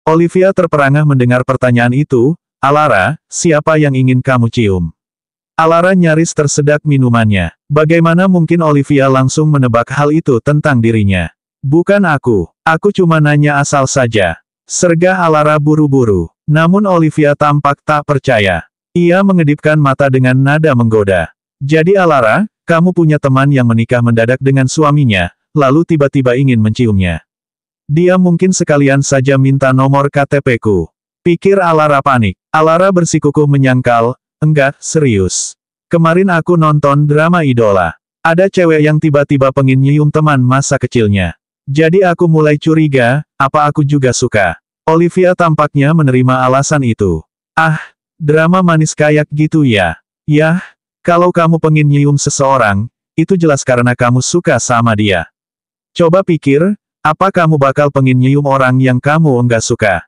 Olivia terperangah mendengar pertanyaan itu. Alara, siapa yang ingin kamu cium? Alara nyaris tersedak minumannya. Bagaimana mungkin Olivia langsung menebak hal itu tentang dirinya? Bukan aku cuma nanya asal saja. Sergah Alara buru-buru. Namun Olivia tampak tak percaya. Ia mengedipkan mata dengan nada menggoda. Jadi Alara, kamu punya teman yang menikah mendadak dengan suaminya, lalu tiba-tiba ingin menciumnya. Dia mungkin sekalian saja minta nomor KTP-ku. Pikir Alara panik. Alara bersikukuh menyangkal, enggak, serius. Kemarin aku nonton drama Idola. Ada cewek yang tiba-tiba pengen nyium teman masa kecilnya. Jadi aku mulai curiga, apa aku juga suka. Olivia tampaknya menerima alasan itu. Ah, drama manis kayak gitu ya. Yah, kalau kamu pengen nyium seseorang, itu jelas karena kamu suka sama dia. Coba pikir, apa kamu bakal pengen nyium orang yang kamu enggak suka?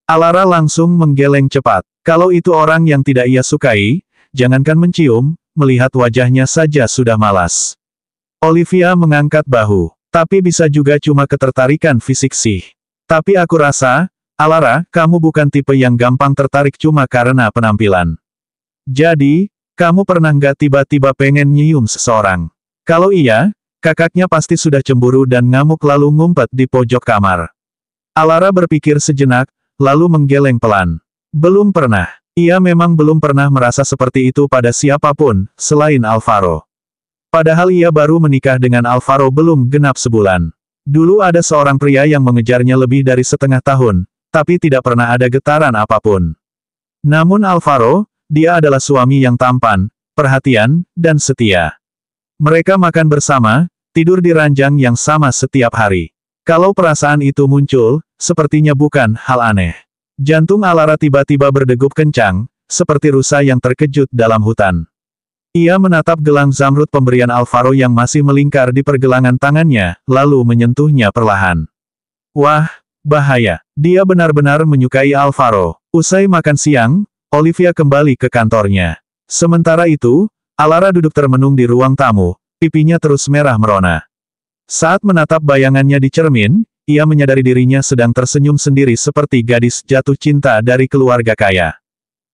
Alara langsung menggeleng cepat. Kalau itu orang yang tidak ia sukai, jangankan mencium, melihat wajahnya saja sudah malas. Olivia mengangkat bahu. Tapi bisa juga cuma ketertarikan fisik sih. Tapi aku rasa, Alara, kamu bukan tipe yang gampang tertarik cuma karena penampilan. Jadi, kamu pernah nggak tiba-tiba pengen nyium seseorang? Kalau iya, kakaknya pasti sudah cemburu dan ngamuk lalu ngumpet di pojok kamar. Alara berpikir sejenak, lalu menggeleng pelan. Belum pernah. Ia memang belum pernah merasa seperti itu pada siapapun, selain Alvaro. Padahal ia baru menikah dengan Alvaro belum genap sebulan. Dulu ada seorang pria yang mengejarnya lebih dari setengah tahun, tapi tidak pernah ada getaran apapun. Namun Alvaro, dia adalah suami yang tampan, perhatian, dan setia. Mereka makan bersama, tidur di ranjang yang sama setiap hari. Kalau perasaan itu muncul, sepertinya bukan hal aneh. Jantung Alara tiba-tiba berdegup kencang, seperti rusa yang terkejut dalam hutan. Ia menatap gelang zamrud pemberian Alvaro yang masih melingkar di pergelangan tangannya, lalu menyentuhnya perlahan. Wah, bahaya. Dia benar-benar menyukai Alvaro. Usai makan siang, Olivia kembali ke kantornya. Sementara itu, Alara duduk termenung di ruang tamu, pipinya terus merah merona. Saat menatap bayangannya di cermin, ia menyadari dirinya sedang tersenyum sendiri seperti gadis jatuh cinta dari keluarga kaya.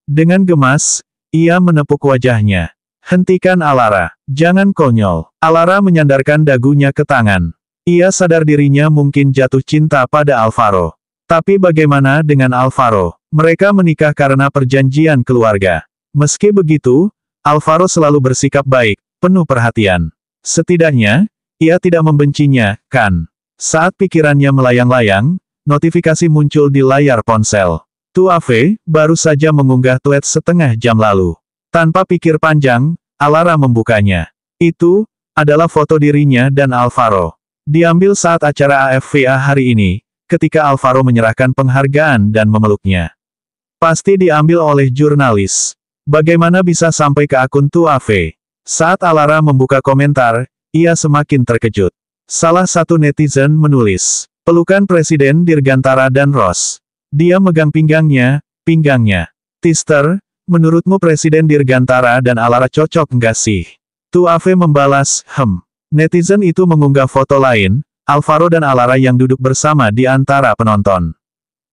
Dengan gemas, ia menepuk wajahnya. Hentikan Alara, jangan konyol. Alara menyandarkan dagunya ke tangan. Ia sadar dirinya mungkin jatuh cinta pada Alvaro. Tapi bagaimana dengan Alvaro? Mereka menikah karena perjanjian keluarga. Meski begitu, Alvaro selalu bersikap baik, penuh perhatian. Setidaknya, ia tidak membencinya, kan? Saat pikirannya melayang-layang, notifikasi muncul di layar ponsel. Tuave baru saja mengunggah tweet setengah jam lalu. Tanpa pikir panjang, Alara membukanya. Itu adalah foto dirinya dan Alvaro. Diambil saat acara AFVA hari ini, ketika Alvaro menyerahkan penghargaan dan memeluknya. Pasti diambil oleh jurnalis. Bagaimana bisa sampai ke akun Tuave? Saat Alara membuka komentar, ia semakin terkejut. Salah satu netizen menulis, pelukan Presiden Dirgantara dan Ross. Dia megang pinggangnya. Tister, menurutmu Presiden Dirgantara dan Alara cocok nggak sih? Tuave membalas, Netizen itu mengunggah foto lain, Alvaro dan Alara yang duduk bersama di antara penonton.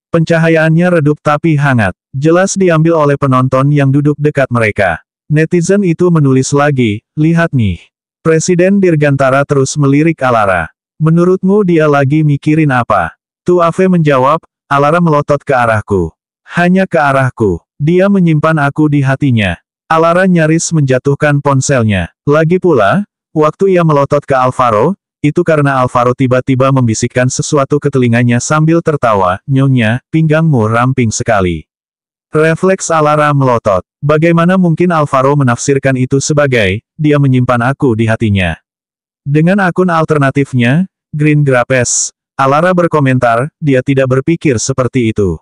Pencahayaannya redup tapi hangat. Jelas diambil oleh penonton yang duduk dekat mereka. Netizen itu menulis lagi, lihat nih. Presiden Dirgantara terus melirik Alara. Menurutmu dia lagi mikirin apa? Tuave menjawab, Alara melotot ke arahku. Hanya ke arahku. Dia menyimpan aku di hatinya. Alara nyaris menjatuhkan ponselnya. Lagi pula, waktu ia melotot ke Alvaro, itu karena Alvaro tiba-tiba membisikkan sesuatu ke telinganya sambil tertawa, Nyonya, pinggangmu ramping sekali. Refleks Alara melotot. Bagaimana mungkin Alvaro menafsirkan itu sebagai, dia menyimpan aku di hatinya. Dengan akun alternatifnya, Green Grapes, Alara berkomentar, dia tidak berpikir seperti itu.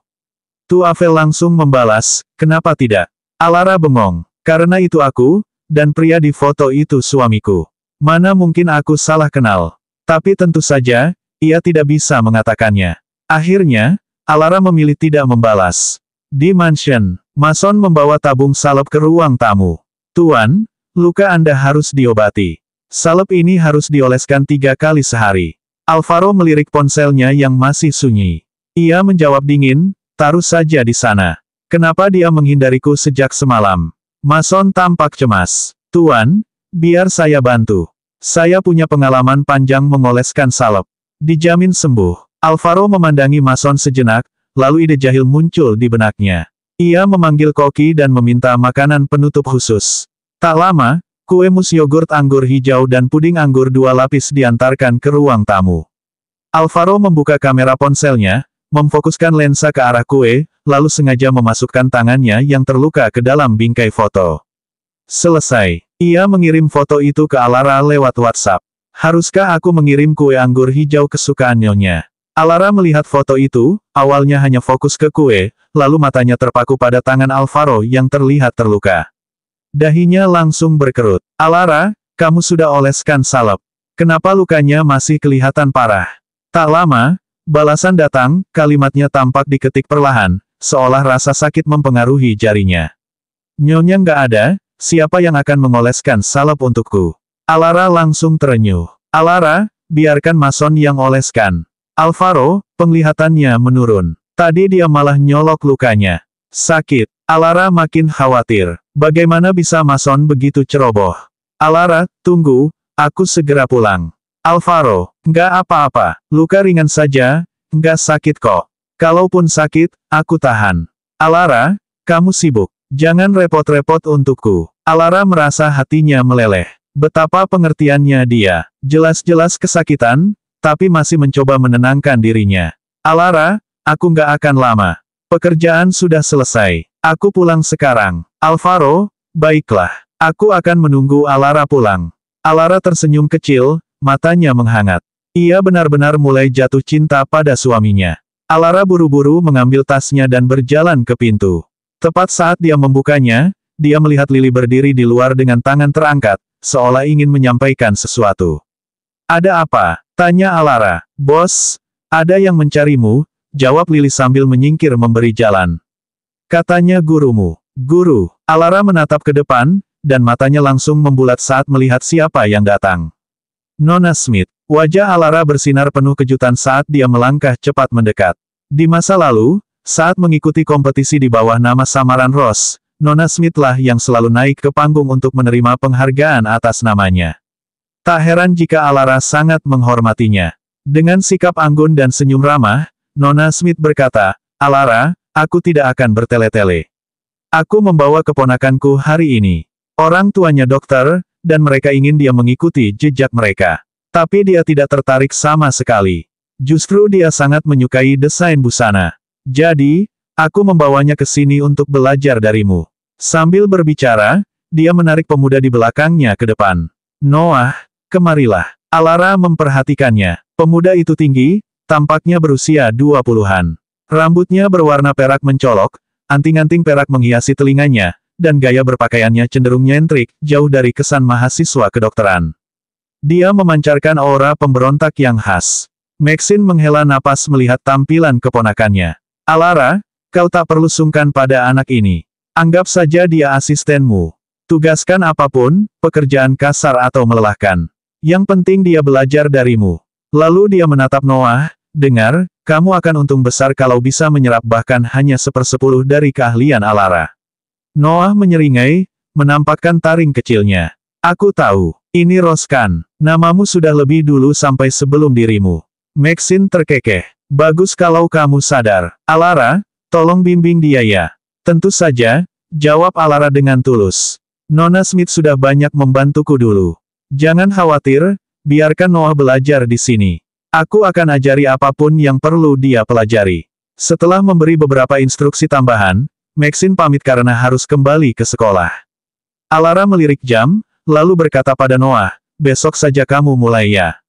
Tuave langsung membalas, kenapa tidak? Alara bengong. Karena itu aku, dan pria di foto itu suamiku. Mana mungkin aku salah kenal. Tapi tentu saja, ia tidak bisa mengatakannya. Akhirnya, Alara memilih tidak membalas. Di mansion, Mason membawa tabung salep ke ruang tamu. Tuan, luka Anda harus diobati. Salep ini harus dioleskan 3 kali sehari. Alvaro melirik ponselnya yang masih sunyi. Ia menjawab dingin, taruh saja di sana. Kenapa dia menghindariku sejak semalam? Mason tampak cemas. Tuan, biar saya bantu. Saya punya pengalaman panjang mengoleskan salep. Dijamin sembuh. Alvaro memandangi Mason sejenak, lalu ide jahil muncul di benaknya. Ia memanggil koki dan meminta makanan penutup khusus. Tak lama, kue mus yogurt anggur hijau dan puding anggur 2 lapis diantarkan ke ruang tamu. Alvaro membuka kamera ponselnya, memfokuskan lensa ke arah kue, lalu sengaja memasukkan tangannya yang terluka ke dalam bingkai foto. Selesai. Ia mengirim foto itu ke Alara lewat WhatsApp. Haruskah aku mengirim kue anggur hijau kesukaan Nyonya? Alara melihat foto itu, awalnya hanya fokus ke kue, lalu matanya terpaku pada tangan Alvaro yang terlihat terluka. Dahinya langsung berkerut. Alara, kamu sudah oleskan salep. Kenapa lukanya masih kelihatan parah? Tak lama, balasan datang, kalimatnya tampak diketik perlahan, seolah rasa sakit mempengaruhi jarinya. Nyonya nggak ada, siapa yang akan mengoleskan salep untukku? Alara langsung terenyuh. Alara, biarkan Mason yang oleskan. Alvaro, penglihatannya menurun. Tadi dia malah nyolok lukanya. Sakit. Alara makin khawatir. Bagaimana bisa Mason begitu ceroboh? Alara, tunggu, aku segera pulang. Alvaro, nggak apa-apa, luka ringan saja, nggak sakit kok. Kalaupun sakit, aku tahan. Alara, kamu sibuk. Jangan repot-repot untukku. Alara merasa hatinya meleleh. Betapa pengertiannya dia. Jelas-jelas kesakitan, tapi masih mencoba menenangkan dirinya. Alara, aku nggak akan lama. Pekerjaan sudah selesai. Aku pulang sekarang. Alvaro, baiklah. Aku akan menunggu Alara pulang. Alara tersenyum kecil, matanya menghangat. Ia benar-benar mulai jatuh cinta pada suaminya. Alara buru-buru mengambil tasnya dan berjalan ke pintu. Tepat saat dia membukanya, dia melihat Lily berdiri di luar dengan tangan terangkat, seolah ingin menyampaikan sesuatu. Ada apa? Tanya Alara. Bos, ada yang mencarimu, jawab Lily sambil menyingkir memberi jalan. Katanya gurumu. Guru. Alara menatap ke depan, dan matanya langsung membulat saat melihat siapa yang datang. Nona Smith. Wajah Alara bersinar penuh kejutan saat dia melangkah cepat mendekat. Di masa lalu, saat mengikuti kompetisi di bawah nama samaran Rose, Nona Smith lah yang selalu naik ke panggung untuk menerima penghargaan atas namanya. Tak heran jika Alara sangat menghormatinya. Dengan sikap anggun dan senyum ramah, Nona Smith berkata, Alara, aku tidak akan bertele-tele. Aku membawa keponakanku hari ini. Orang tuanya dokter, dan mereka ingin dia mengikuti jejak mereka. Tapi dia tidak tertarik sama sekali. Justru dia sangat menyukai desain busana. Jadi, aku membawanya ke sini untuk belajar darimu. Sambil berbicara, dia menarik pemuda di belakangnya ke depan. Noah, kemarilah. Alara memperhatikannya. Pemuda itu tinggi, tampaknya berusia 20-an. Rambutnya berwarna perak mencolok, anting-anting perak menghiasi telinganya, dan gaya berpakaiannya cenderung nyentrik, jauh dari kesan mahasiswa kedokteran. Dia memancarkan aura pemberontak yang khas. Maxine menghela napas melihat tampilan keponakannya. Alara, kau tak perlu sungkan pada anak ini. Anggap saja dia asistenmu. Tugaskan apapun, pekerjaan kasar atau melelahkan. Yang penting dia belajar darimu. Lalu dia menatap Noah, dengar, kamu akan untung besar kalau bisa menyerap bahkan hanya 1/10 dari keahlian Alara. Noah menyeringai, menampakkan taring kecilnya. Aku tahu, ini Roskan. Namamu sudah lebih dulu sampai sebelum dirimu. Maxine terkekeh. Bagus kalau kamu sadar. Alara, tolong bimbing dia ya. Tentu saja, jawab Alara dengan tulus. Nona Smith sudah banyak membantuku dulu. Jangan khawatir, biarkan Noah belajar di sini. Aku akan ajari apapun yang perlu dia pelajari. Setelah memberi beberapa instruksi tambahan, Maxine pamit karena harus kembali ke sekolah. Alara melirik jam, lalu berkata pada Noah, besok saja kamu mulai ya.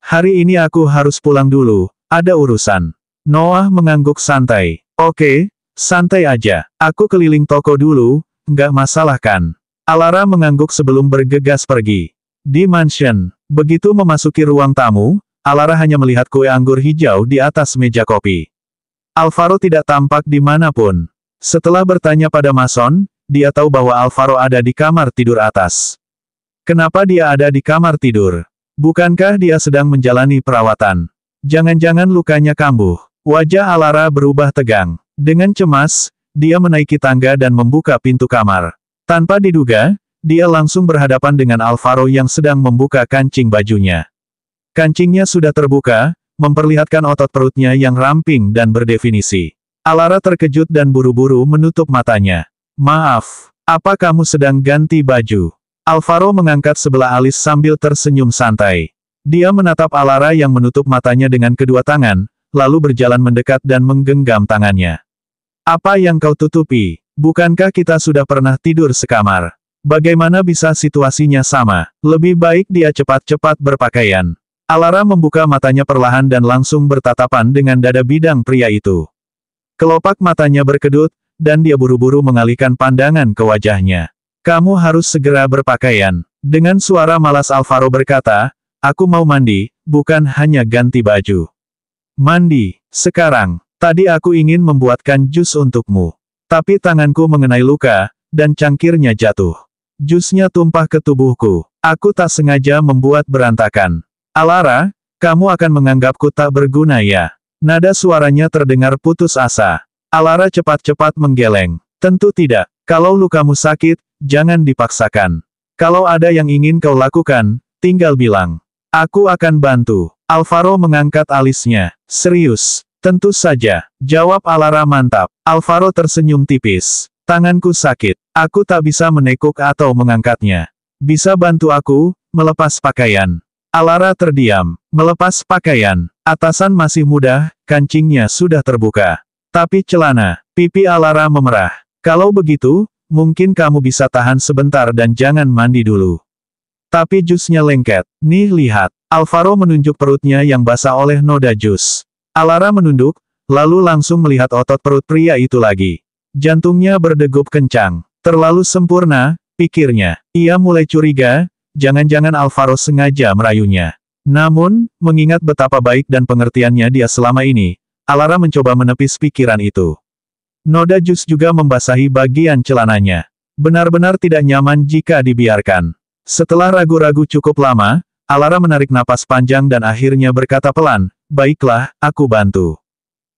Hari ini aku harus pulang dulu, ada urusan. Noah mengangguk santai. Oke, santai aja. Aku keliling toko dulu, nggak masalah kan? Alara mengangguk sebelum bergegas pergi. Di mansion, begitu memasuki ruang tamu, Alara hanya melihat kue anggur hijau di atas meja kopi. Alvaro tidak tampak dimanapun. Setelah bertanya pada Mason, dia tahu bahwa Alvaro ada di kamar tidur atas. Kenapa dia ada di kamar tidur? Bukankah dia sedang menjalani perawatan? Jangan-jangan lukanya kambuh. Wajah Alara berubah tegang. Dengan cemas, dia menaiki tangga dan membuka pintu kamar. Tanpa diduga, dia langsung berhadapan dengan Alvaro yang sedang membuka kancing bajunya. Kancingnya sudah terbuka, memperlihatkan otot perutnya yang ramping dan berdefinisi. Alara terkejut dan buru-buru menutup matanya. Maaf, apa kamu sedang ganti baju? Alvaro mengangkat sebelah alis sambil tersenyum santai. Dia menatap Alara yang menutup matanya dengan kedua tangan, lalu berjalan mendekat dan menggenggam tangannya. Apa yang kau tutupi? Bukankah kita sudah pernah tidur sekamar? Bagaimana bisa situasinya sama? Lebih baik dia cepat-cepat berpakaian. Alara membuka matanya perlahan dan langsung bertatapan dengan dada bidang pria itu. Kelopak matanya berkedut, dan dia buru-buru mengalihkan pandangan ke wajahnya. Kamu harus segera berpakaian. Dengan suara malas Alvaro berkata, aku mau mandi, bukan hanya ganti baju. Mandi, sekarang. Tadi aku ingin membuatkan jus untukmu. Tapi tanganku mengenai luka, dan cangkirnya jatuh. Jusnya tumpah ke tubuhku. Aku tak sengaja membuat berantakan. Alara, kamu akan menganggapku tak berguna ya? Nada suaranya terdengar putus asa. Alara cepat-cepat menggeleng. Tentu tidak. Kalau lukamu sakit, jangan dipaksakan. Kalau ada yang ingin kau lakukan, tinggal bilang. Aku akan bantu. Alvaro mengangkat alisnya. Serius? Tentu saja. Jawab Alara mantap. Alvaro tersenyum tipis. Tanganku sakit. Aku tak bisa menekuk atau mengangkatnya. Bisa bantu aku, melepas pakaian. Alara terdiam. Melepas pakaian. Atasan masih mudah, kancingnya sudah terbuka. Tapi celana, pipi Alara memerah. Kalau begitu, mungkin kamu bisa tahan sebentar dan jangan mandi dulu. Tapi jusnya lengket. Nih lihat. Alvaro menunjuk perutnya yang basah oleh noda jus. Alara menunduk, lalu langsung melihat otot perut pria itu lagi. Jantungnya berdegup kencang. Terlalu sempurna, pikirnya. Ia mulai curiga, jangan-jangan Alvaro sengaja merayunya. Namun, mengingat betapa baik dan pengertiannya dia selama ini, Alara mencoba menepis pikiran itu. Noda jus juga membasahi bagian celananya. Benar-benar tidak nyaman jika dibiarkan. Setelah ragu-ragu cukup lama, Alara menarik napas panjang dan akhirnya berkata pelan, baiklah, aku bantu.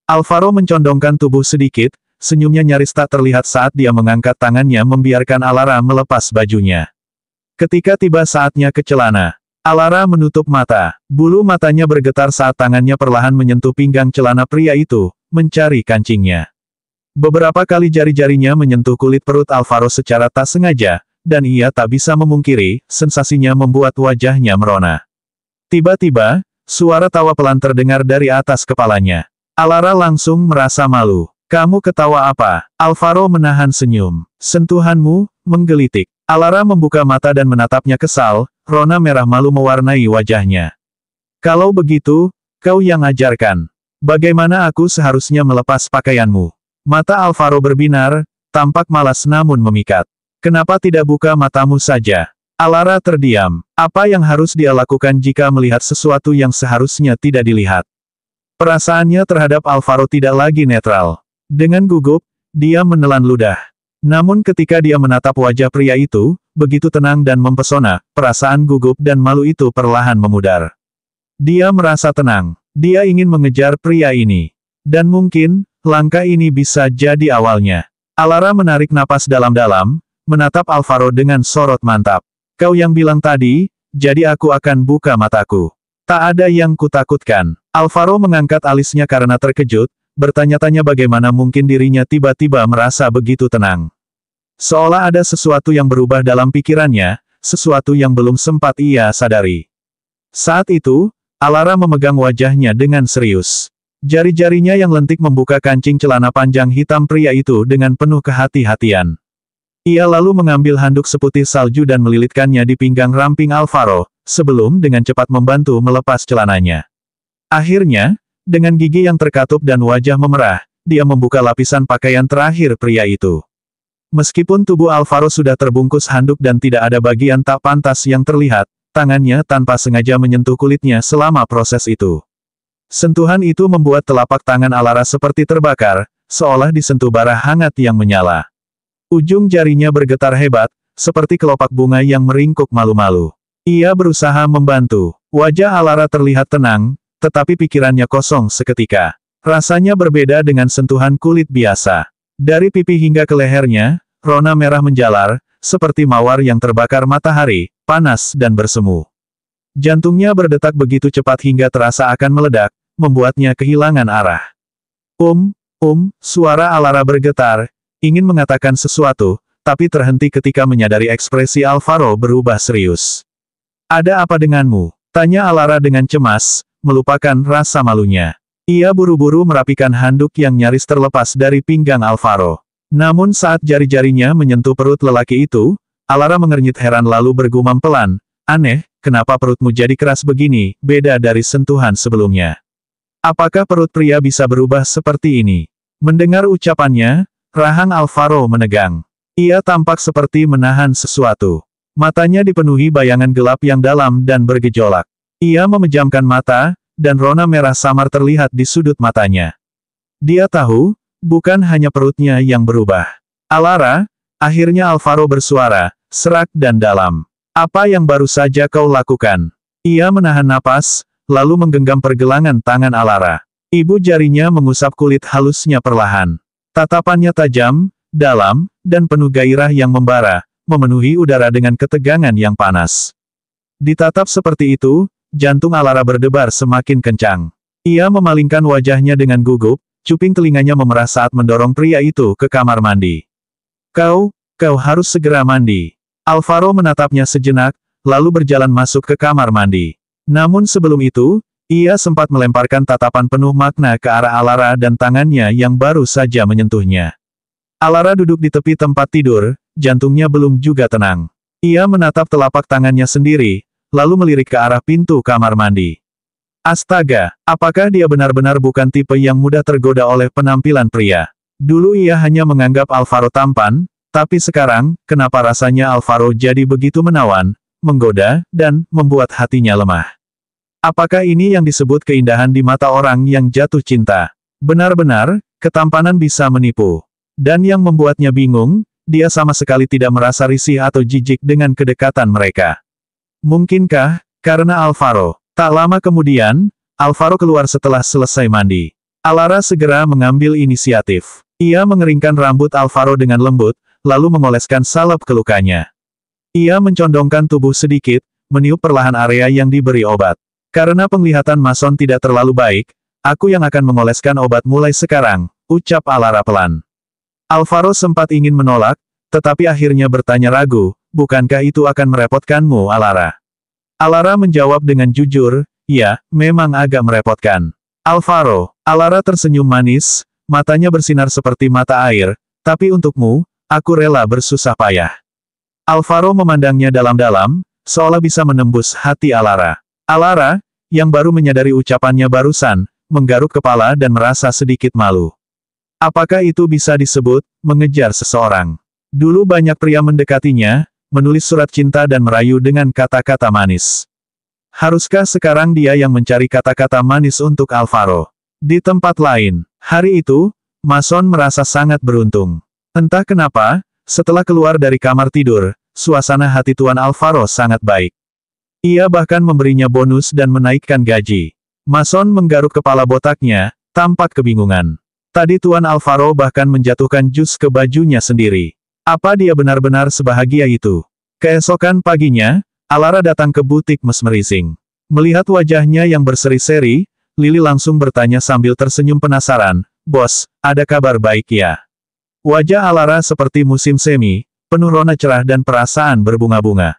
Alvaro mencondongkan tubuh sedikit, senyumnya nyaris tak terlihat saat dia mengangkat tangannya membiarkan Alara melepas bajunya. Ketika tiba saatnya ke celana, Alara menutup mata. Bulu matanya bergetar saat tangannya perlahan menyentuh pinggang celana pria itu, mencari kancingnya. Beberapa kali jari-jarinya menyentuh kulit perut Alvaro secara tak sengaja, dan ia tak bisa memungkiri, sensasinya membuat wajahnya merona. Tiba-tiba, suara tawa pelan terdengar dari atas kepalanya. Alara langsung merasa malu. Kamu ketawa apa? Alvaro menahan senyum. Sentuhanmu, menggelitik. Alara membuka mata dan menatapnya kesal, rona merah malu mewarnai wajahnya. Kalau begitu, kau yang ajarkan. Bagaimana aku seharusnya melepas pakaianmu? Mata Alvaro berbinar, tampak malas namun memikat. Kenapa tidak buka matamu saja? Alara terdiam. Apa yang harus dia lakukan jika melihat sesuatu yang seharusnya tidak dilihat? Perasaannya terhadap Alvaro tidak lagi netral. Dengan gugup, dia menelan ludah. Namun ketika dia menatap wajah pria itu, begitu tenang dan mempesona, perasaan gugup dan malu itu perlahan memudar. Dia merasa tenang. Dia ingin mengejar pria ini. Dan mungkin, langkah ini bisa jadi awalnya. Alara menarik napas dalam-dalam, menatap Alvaro dengan sorot mantap. Kau yang bilang tadi, jadi aku akan buka mataku. Tak ada yang kutakutkan. Alvaro mengangkat alisnya karena terkejut, bertanya-tanya bagaimana mungkin dirinya tiba-tiba merasa begitu tenang. Seolah ada sesuatu yang berubah dalam pikirannya, sesuatu yang belum sempat ia sadari. Saat itu, Alara memegang wajahnya dengan serius. Jari-jarinya yang lentik membuka kancing celana panjang hitam pria itu dengan penuh kehati-hatian. Ia lalu mengambil handuk seputih salju dan melilitkannya di pinggang ramping Alvaro, sebelum dengan cepat membantu melepas celananya. Akhirnya, dengan gigi yang terkatup dan wajah memerah, dia membuka lapisan pakaian terakhir pria itu. Meskipun tubuh Alvaro sudah terbungkus handuk dan tidak ada bagian tak pantas yang terlihat, tangannya tanpa sengaja menyentuh kulitnya selama proses itu. Sentuhan itu membuat telapak tangan Alara seperti terbakar, seolah disentuh bara hangat yang menyala. Ujung jarinya bergetar hebat, seperti kelopak bunga yang meringkuk malu-malu. Ia berusaha membantu. Wajah Alara terlihat tenang, tetapi pikirannya kosong seketika. Rasanya berbeda dengan sentuhan kulit biasa. Dari pipi hingga ke lehernya, rona merah menjalar, seperti mawar yang terbakar matahari, panas dan bersemu. Jantungnya berdetak begitu cepat hingga terasa akan meledak, membuatnya kehilangan arah. Suara Alara bergetar, ingin mengatakan sesuatu, tapi terhenti ketika menyadari ekspresi Alvaro berubah serius. Ada apa denganmu? Tanya Alara dengan cemas, melupakan rasa malunya. Ia buru-buru merapikan handuk yang nyaris terlepas dari pinggang Alvaro. Namun saat jari-jarinya menyentuh perut lelaki itu, Alara mengernyit heran lalu bergumam pelan, aneh, kenapa perutmu jadi keras begini, beda dari sentuhan sebelumnya. Apakah perut pria bisa berubah seperti ini? Mendengar ucapannya, rahang Alvaro menegang. Ia tampak seperti menahan sesuatu. Matanya dipenuhi bayangan gelap yang dalam dan bergejolak. Ia memejamkan mata, dan rona merah samar terlihat di sudut matanya. Dia tahu, bukan hanya perutnya yang berubah. Alara, akhirnya Alvaro bersuara, serak dan dalam. Apa yang baru saja kau lakukan? Ia menahan napas, lalu menggenggam pergelangan tangan Alara. Ibu jarinya mengusap kulit halusnya perlahan. Tatapannya tajam, dalam, dan penuh gairah yang membara, memenuhi udara dengan ketegangan yang panas. Ditatap seperti itu, jantung Alara berdebar semakin kencang. Ia memalingkan wajahnya dengan gugup, cuping telinganya memerah saat mendorong pria itu ke kamar mandi. Kau harus segera mandi. Alvaro menatapnya sejenak, lalu berjalan masuk ke kamar mandi. Namun sebelum itu, ia sempat melemparkan tatapan penuh makna ke arah Alara dan tangannya yang baru saja menyentuhnya. Alara duduk di tepi tempat tidur, jantungnya belum juga tenang. Ia menatap telapak tangannya sendiri, lalu melirik ke arah pintu kamar mandi. Astaga, apakah dia benar-benar bukan tipe yang mudah tergoda oleh penampilan pria? Dulu ia hanya menganggap Alvaro tampan, tapi sekarang, kenapa rasanya Alvaro jadi begitu menawan, menggoda, dan membuat hatinya lemah? Apakah ini yang disebut keindahan di mata orang yang jatuh cinta? Benar-benar, ketampanan bisa menipu. Dan yang membuatnya bingung, dia sama sekali tidak merasa risih atau jijik dengan kedekatan mereka. Mungkinkah, karena Alvaro? Tak lama kemudian, Alvaro keluar setelah selesai mandi. Alara segera mengambil inisiatif. Ia mengeringkan rambut Alvaro dengan lembut, lalu mengoleskan salep ke lukanya. Ia mencondongkan tubuh sedikit, meniup perlahan area yang diberi obat. Karena penglihatan Mason tidak terlalu baik, aku yang akan mengoleskan obat mulai sekarang, ucap Alara pelan. Alvaro sempat ingin menolak, tetapi akhirnya bertanya ragu, bukankah itu akan merepotkanmu, Alara? Alara menjawab dengan jujur, ya, memang agak merepotkan. Alvaro, Alara tersenyum manis, matanya bersinar seperti mata air, tapi untukmu, aku rela bersusah payah. Alvaro memandangnya dalam-dalam, seolah bisa menembus hati Alara. Alara, yang baru menyadari ucapannya barusan, menggaruk kepala dan merasa sedikit malu. Apakah itu bisa disebut mengejar seseorang? Dulu banyak pria mendekatinya, menulis surat cinta dan merayu dengan kata-kata manis. Haruskah sekarang dia yang mencari kata-kata manis untuk Alvaro? Di tempat lain, hari itu, Mason merasa sangat beruntung. Entah kenapa, setelah keluar dari kamar tidur, suasana hati Tuan Alvaro sangat baik. Ia bahkan memberinya bonus dan menaikkan gaji. Mason menggaruk kepala botaknya, tampak kebingungan. Tadi Tuan Alvaro bahkan menjatuhkan jus ke bajunya sendiri. Apa dia benar-benar sebahagia itu? Keesokan paginya, Alara datang ke butik mesmerizing. Melihat wajahnya yang berseri-seri, Lily langsung bertanya sambil tersenyum penasaran, "Bos, ada kabar baik ya?" Wajah Alara seperti musim semi, penuh rona cerah dan perasaan berbunga-bunga.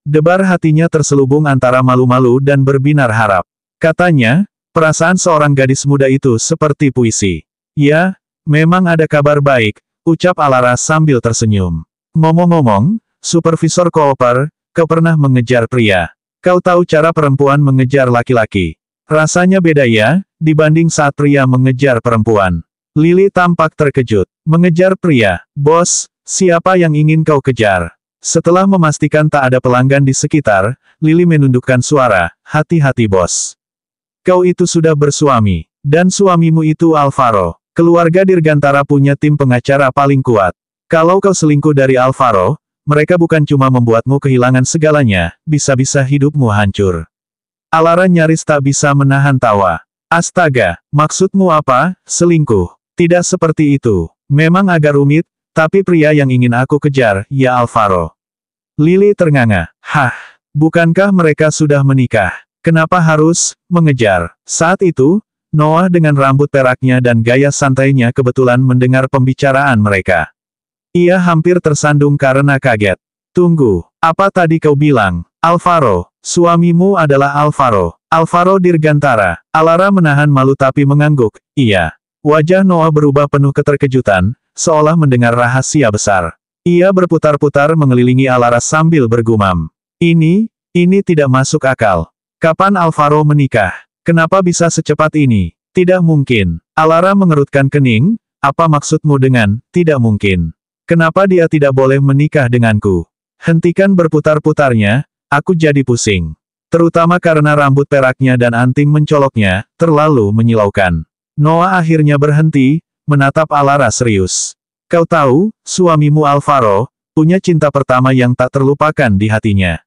Debar hatinya terselubung antara malu-malu dan berbinar harap. Katanya, perasaan seorang gadis muda itu seperti puisi. "Ya, memang ada kabar baik," ucap Alara sambil tersenyum. "Ngomong-ngomong, Supervisor Cooper, kau pernah mengejar pria. Kau tahu cara perempuan mengejar laki-laki. Rasanya beda ya, dibanding saat pria mengejar perempuan." Lily tampak terkejut. "Mengejar pria, bos, siapa yang ingin kau kejar?" Setelah memastikan tak ada pelanggan di sekitar, Lily menundukkan suara, "Hati-hati bos. Kau itu sudah bersuami. Dan suamimu itu Alvaro. Keluarga Dirgantara punya tim pengacara paling kuat. Kalau kau selingkuh dari Alvaro, mereka bukan cuma membuatmu kehilangan segalanya, bisa-bisa hidupmu hancur." Alara nyaris tak bisa menahan tawa. Astaga, maksudmu apa, selingkuh? Tidak seperti itu. Memang agak rumit, tapi pria yang ingin aku kejar, ya Alvaro. Lily ternganga. Hah, bukankah mereka sudah menikah? Kenapa harus mengejar? Saat itu, Noah dengan rambut peraknya dan gaya santainya kebetulan mendengar pembicaraan mereka. Ia hampir tersandung karena kaget. Tunggu, apa tadi kau bilang? Alvaro, suamimu adalah Alvaro. Alvaro Dirgantara. Alara menahan malu tapi mengangguk. Iya. Wajah Noah berubah penuh keterkejutan, seolah mendengar rahasia besar. Ia berputar-putar mengelilingi Alara sambil bergumam. Ini tidak masuk akal. Kapan Alvaro menikah? Kenapa bisa secepat ini? Tidak mungkin. Alara mengerutkan kening. Apa maksudmu dengan tidak mungkin? Kenapa dia tidak boleh menikah denganku? Hentikan berputar-putarnya, aku jadi pusing. Terutama karena rambut peraknya dan anting mencoloknya, terlalu menyilaukan. Noah akhirnya berhenti, menatap Alara serius. Kau tahu, suamimu Alvaro, punya cinta pertama yang tak terlupakan di hatinya.